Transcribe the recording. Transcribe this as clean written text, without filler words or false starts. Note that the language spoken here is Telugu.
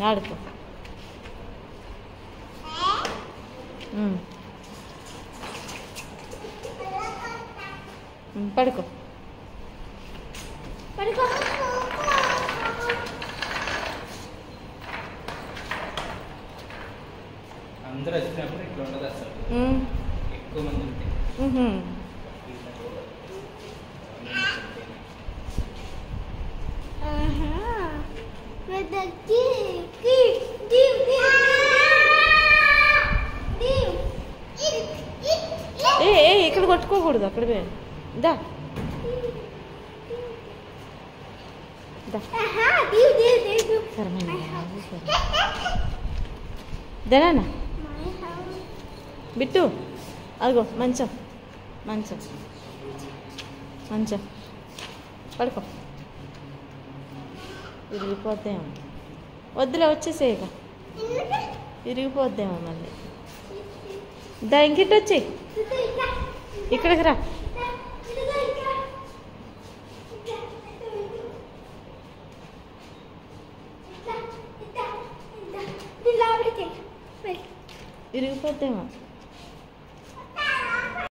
ఆడుకో. పడుకో. అందరూ వచ్చినప్పుడు ఇట్లా ఉండదు అసలు, ఎక్కువ మంది ఉంటే. ఇక్కడ కొట్టుకోకూడదు, అక్కడ దా దనా బిట్టు. అదిగో మంచం, మంచం, మంచం. పడుకో. విరిగిపోద్దేమో. వద్దులే, వచ్చేసేయక. విరిగిపోద్దేమో మళ్ళీ. దా ఇంకిట్టు వచ్చి ఇక్కడికి రా. విరిగిపోద్దేమో.